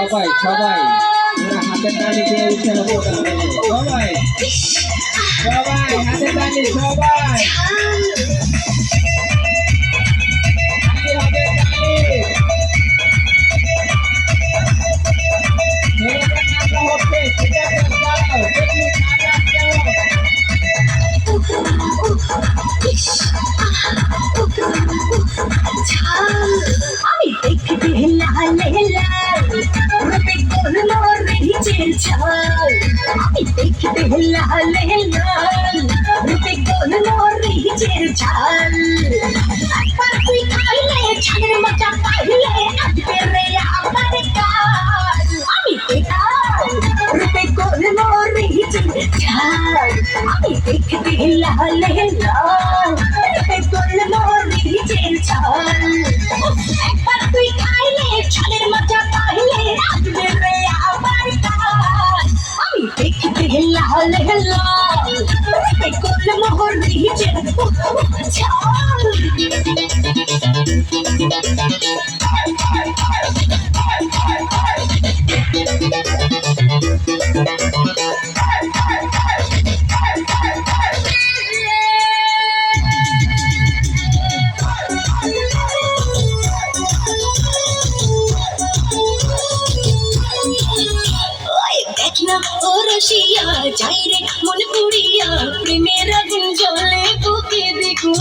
সবাই সবাই ওরা হাতের তালি দিয়ে উঠে হবে সবাই সবাই হাতের তালি সবাই আমি দেখতে লাল লাল রূপে করলো রিচের ছাল আমি দেখতে লাল লাল রূপে করলো রিচের ছাল একবার তুই খাইলে ছালের মজা পাইলে আসবে রে আমার কাল আমি দেখলাম রূপে করলো রিচের ছাল আমি দেখতে লাল লাল রূপে করলো রিচের ছাল একবার তুই খাইলে ছালের মজা পাইলে আসবে রে আমার কাল আমি দেখতে লাল লাল রূপে করলো রিচের ছাল দেখনা ও রসিয়া যাই রে মন পুড়িয়া প্রেমের আগুন জ্বলে বুকে দেখুন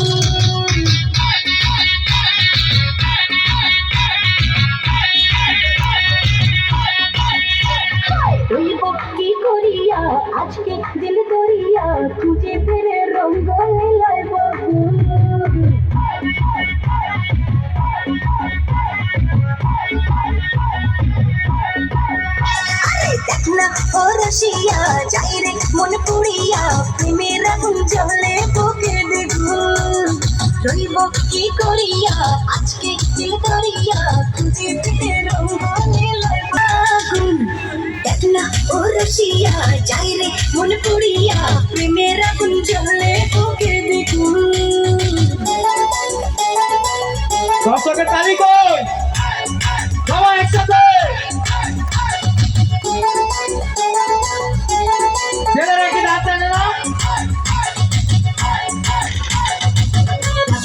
রইব কি করিয়া আজকে দিল করিয়া খুঁজে ফেরে রঙ্গ লীলায় বকুল দেখনা ও রসিয়া যাই রে মন পুড়িয়া প্রেমের আগুন জ্বলে বুকে দেখুন রইব কি করিয়া আজকে দিল করিয়া খুঁজে ফেরে রঙ্গ লীলায় বকুল দেখনা ও রসিয়া যাই রে মন পুড়িয়া প্রেমের আগুন জ্বলে বুকে দেখুন দর্শকের তালি কই সবাই একসাথে ছেলেরা কি নাচে না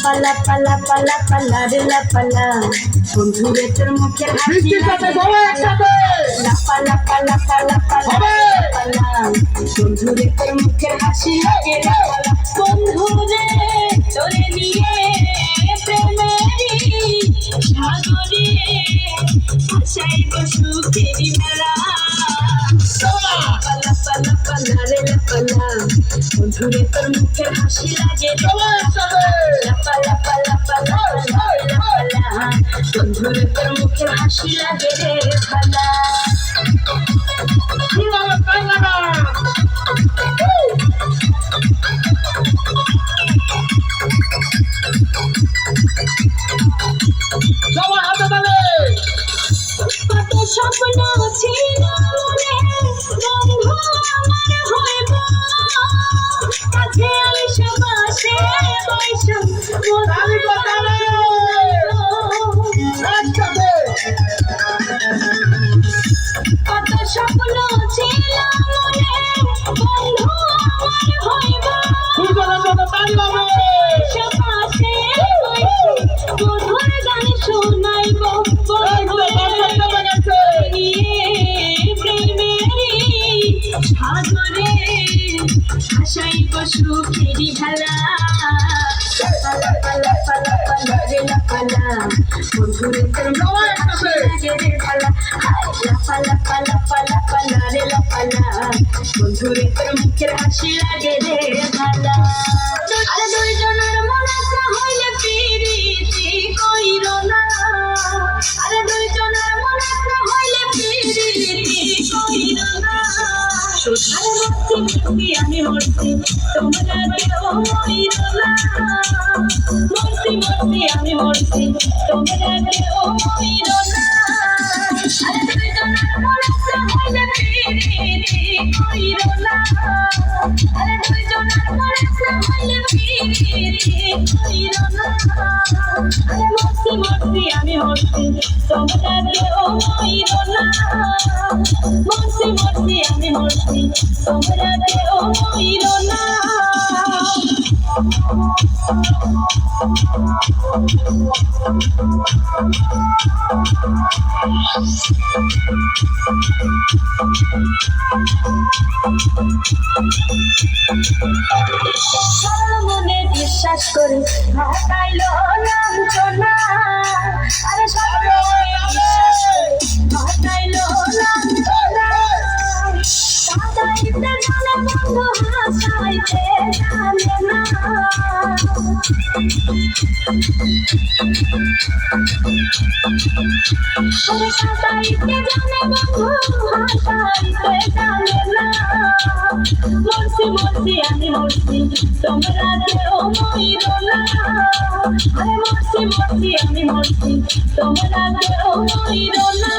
পালা পালা পালা পালা রে লা পালা বন্ধুরে তোর মুখের হাসি বৃষ্টির সাথে সবাই একসাথে পালা পালা পালা পালা পালা বন্ধুরে তোর মুখের হাসি লাগে রে পালা বন্ধুরে তোরে নিয়ে প্রেমেরই সাগরে আশাইব সুখেরই মেলা পালা পালা পালা রে লা পালা বন্ধুরে তোর মুখের হাসি লাগে রে পালা পালা পালা পালা বন্ধুরে তোর মুখের হাসি লাগে রে ভালা সবাই হাতে তালি কত স্বপ্ন ছিল মনে বন্ধু আমার হইব কাছে আইসা বাসে বৈশা তালি কো তালি একসাথে কত স্বপ্ন ছিল মনে বন্ধু আমার হইব দুজনের জন্য তালি হবে পাশে বৈশা মধুর গান শোনাইব সাগরে আশাইব সুখেরই ভালা পালা পালা পালা পালা রে লা পালা বন্ধুরে তোর মুখের হাসি লাগে রে ভালা পালা পালা পালা পালা রে লা পালা বন্ধুরে তোর মুখের হাসি লাগে রে ভালা আর দুইজনের মনে হইলে পিরিতি কইরো না আর দুইজনের মনে হইলে পিরিতি কইরো না আমি মরছি তোমরা কেউ মরিল না মরছি মরছি আমি মরছি তোমরা কেউ মরিল না দুইজনের পরস্পর হইলে প্রীতি কইরো না আরে দুইজনের পরস্পর হইলে প্রীতি কইরো না আরে মরছি মরছি আমি মরছি তোমরা কেউ কইরো না মরছি মরছি আমি মরছি তোমরা কেউ কইরো না মনে বিশ্বাস করে ঘটাইল লাঞ্ছনা আরে ঘটাইল লাঞ্ছনা কাঁদাইতে জানে বন্ধু হাসাইতে জানে না ওরে কাঁদাইতে জানে বন্ধু হাসাইতে জানে না মরছি মরছি আমি মরছি তোমরা কেউ মইরো না আরে মরছি মরছি আমি মরছি তোমরা কেউ মইরো না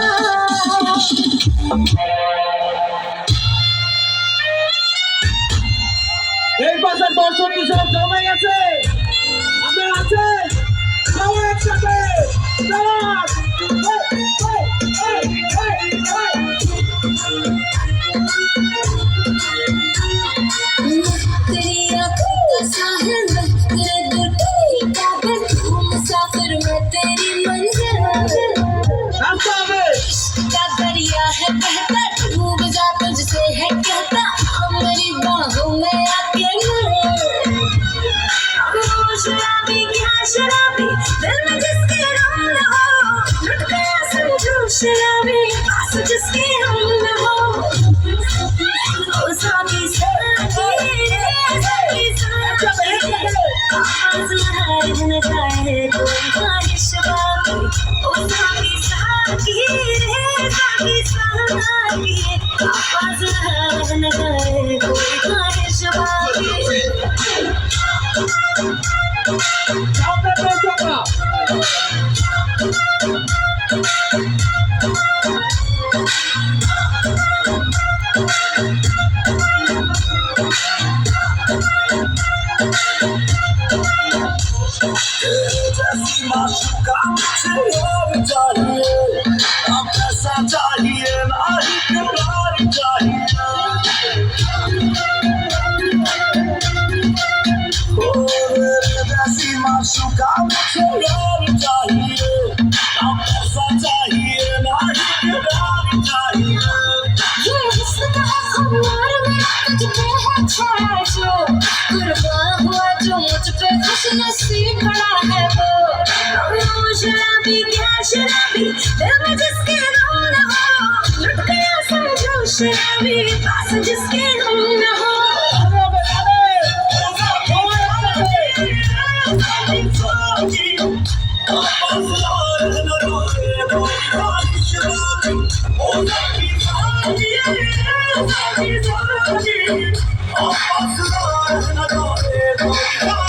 এই পাশের দর্শক সব জমে গেছে আপনারা আছেন সবাই একসাথে तेरी आंखों का साहिल मैं तेरे दुर्गे ही काबिल हूँ मुसाफिर मैं तेरी मंजिल का दरिया है बहता डूब जा तुझसे है कहता अब मेरी बाहों में आके शराबी क्या शराबी दिल में जिसके रंग न हो लुट गया समझो शराबी पास जिसके हम न हो ओ साकी साकी आवाज लहर न जाए कोई ख्वाहिश बाकी ओ साकी साकी आवाज लहर न जाए कोई ख्वाहिश बाकी আপনার দর্শকরা चाहिए माशुका मुझे यार चाहिए अब पैसा चाहिए ना प्यार चाहिए ये हुस्न है खुमार मेरा तुझ पे है छाया जो कुर्बान हुआ जो मुझ पे खुश नसीब खड़ा है वो शराबी क्या शराबी दिल में जिसके हम न हो लुट गया समझो शराबी पास जिसके हम न हो Oh,